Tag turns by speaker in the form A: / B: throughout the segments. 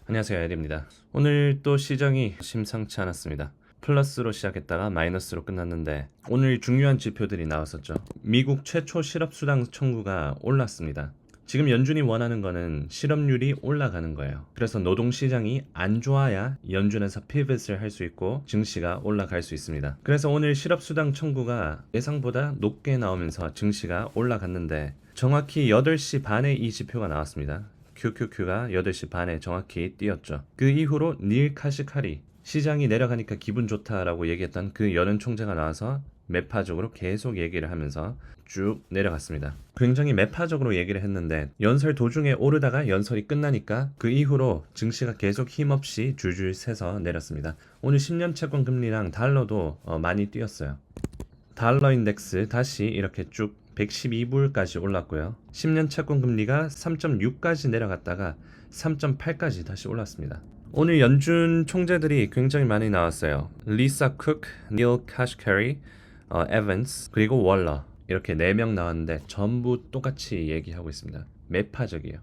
A: 안녕하세요, 에리입니다. 오늘 또 시장이 심상치 않았습니다. 플러스로 시작했다가 마이너스로 끝났는데 오늘 중요한 지표들이 나왔었죠. 미국 최초 실업수당 청구가 올랐습니다. 지금 연준이 원하는 거는 실업률이 올라가는 거예요. 그래서 노동시장이 안 좋아야 연준에서 피벗을 할 수 있고 증시가 올라갈 수 있습니다. 그래서 오늘 실업수당 청구가 예상보다 높게 나오면서 증시가 올라갔는데 정확히 8시 반에 이 지표가 나왔습니다. QQQ가 8시 반에 정확히 띄었죠. 그 이후로 닐 카시카리 시장이 내려가니까 기분 좋다라고 얘기했던 그 여론 총재가 나와서 매파적으로 계속 얘기를 하면서 쭉 내려갔습니다. 굉장히 매파적으로 얘기를 했는데 연설 도중에 오르다가 연설이 끝나니까 그 이후로 증시가 계속 힘없이 줄줄 새서 내렸습니다. 오늘 10년 채권 금리랑 달러도 많이 뛰었어요. 달러 인덱스 다시 이렇게 쭉 112불까지 올랐고요. 10년 채권 금리가 3.6까지 내려갔다가 3.8까지 다시 올랐습니다. 오늘 연준 총재들이 굉장히 많이 나왔어요. 리사 쿡, 닐 카시카리, 에반스, 그리고 월러 이렇게 4명 나왔는데 전부 똑같이 얘기하고 있습니다. 매파적이에요.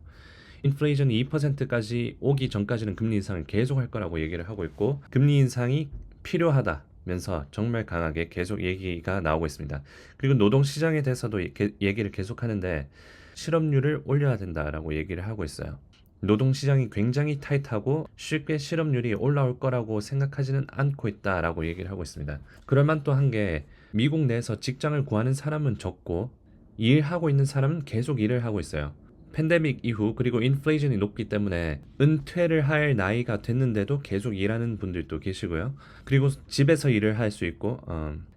A: 인플레이션이 2%까지 오기 전까지는 금리 인상을 계속 할 거라고 얘기를 하고 있고 금리 인상이 필요하다 면서 정말 강하게 계속 얘기가 나오고 있습니다. 그리고 노동시장에 대해서도 얘기를 계속 하는데 실업률을 올려야 된다라고 얘기를 하고 있어요. 노동시장이 굉장히 타이트하고 쉽게 실업률이 올라올 거라고 생각하지는 않고 있다라고 얘기를 하고 있습니다. 그럴만 또 한 게 미국 내에서 직장을 구하는 사람은 적고 일하고 있는 사람은 계속 일을 하고 있어요. 팬데믹 이후 그리고 인플레이션이 높기 때문에 은퇴를 할 나이가 됐는데도 계속 일하는 분들도 계시고요. 그리고 집에서 일을 할 수 있고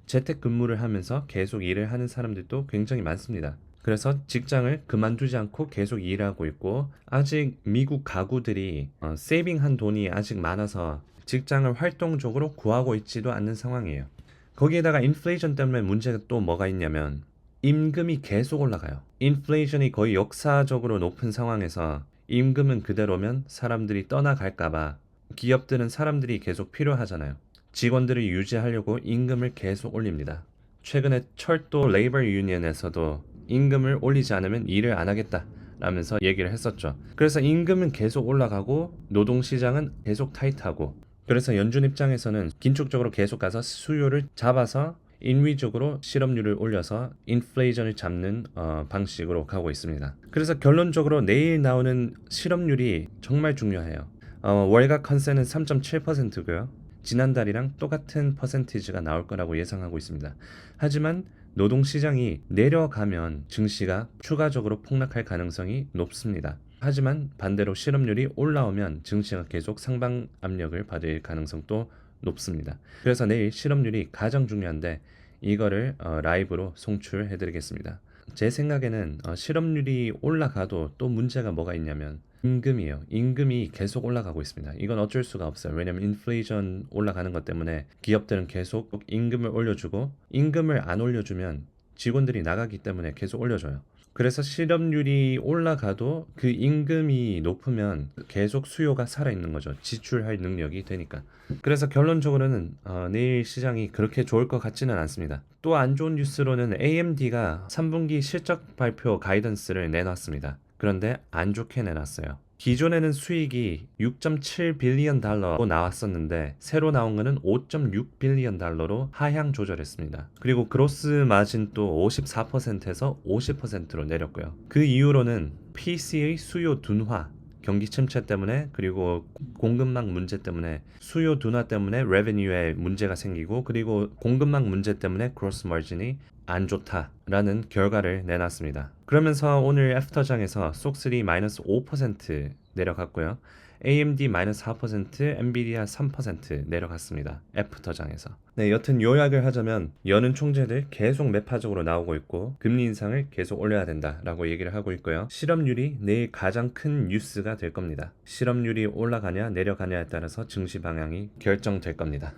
A: 재택근무를 하면서 계속 일을 하는 사람들도 굉장히 많습니다. 그래서 직장을 그만두지 않고 계속 일하고 있고 아직 미국 가구들이 세이빙한 돈이 아직 많아서 직장을 활동적으로 구하고 있지도 않는 상황이에요. 거기에다가 인플레이션 때문에 문제가 또 뭐가 있냐면 임금이 계속 올라가요. 인플레이션이 거의 역사적으로 높은 상황에서 임금은 그대로면 사람들이 떠나갈까봐 기업들은 사람들이 계속 필요하잖아요. 직원들을 유지하려고 임금을 계속 올립니다. 최근에 철도 레이버 유니언에서도 임금을 올리지 않으면 일을 안 하겠다 라면서 얘기를 했었죠. 그래서 임금은 계속 올라가고 노동시장은 계속 타이트하고 그래서 연준 입장에서는 긴축적으로 계속 가서 수요를 잡아서 인위적으로 실업률을 올려서 인플레이션을 잡는 방식으로 가고 있습니다. 그래서 결론적으로 내일 나오는 실업률이 정말 중요해요. 월가 컨센은 3.7%고요. 지난달이랑 똑같은 퍼센티지가 나올 거라고 예상하고 있습니다. 하지만 노동시장이 내려가면 증시가 추가적으로 폭락할 가능성이 높습니다. 하지만 반대로 실업률이 올라오면 증시가 계속 상방 압력을 받을 가능성도 높습니다. 그래서 내일 실업률이 가장 중요한데 이거를 라이브로 송출해 드리겠습니다. 제 생각에는 실업률이 올라가도 또 문제가 뭐가 있냐면 임금이에요. 임금이 계속 올라가고 있습니다. 이건 어쩔 수가 없어요. 왜냐면 인플레이션 올라가는 것 때문에 기업들은 계속 임금을 올려주고 임금을 안 올려주면 직원들이 나가기 때문에 계속 올려줘요. 그래서 실업률이 올라가도 그 임금이 높으면 계속 수요가 살아있는 거죠. 지출할 능력이 되니까. 그래서 결론적으로는 내일 시장이 그렇게 좋을 것 같지는 않습니다. 또 안 좋은 뉴스로는 AMD가 3분기 실적 발표 가이던스를 내놨습니다. 그런데 안 좋게 내놨어요. 기존에는 수익이 6.7 빌리언 달러로 나왔었는데 새로 나온 거는 5.6 빌리언 달러로 하향 조절했습니다. 그리고 그로스 마진도 54%에서 50%로 내렸고요. 그 이유로는 PC의 수요 둔화 경기 침체 때문에 그리고 공급망 문제 때문에 수요 둔화 때문에 레베뉴에 문제가 생기고 그리고 공급망 문제 때문에 그로스 마진이 안 좋다라는 결과를 내놨습니다. 그러면서 오늘 애프터장에서 쏙3 마이너스 5% 내려갔고요. AMD 마이너스 4%, 엔비디아 3% 내려갔습니다. 애프터장에서. 네, 여튼 요약을 하자면 여는 총재들 계속 매파적으로 나오고 있고 금리 인상을 계속 올려야 된다라고 얘기를 하고 있고요. 실업률이 내일 가장 큰 뉴스가 될 겁니다. 실업률이 올라가냐 내려가냐에 따라서 증시 방향이 결정될 겁니다.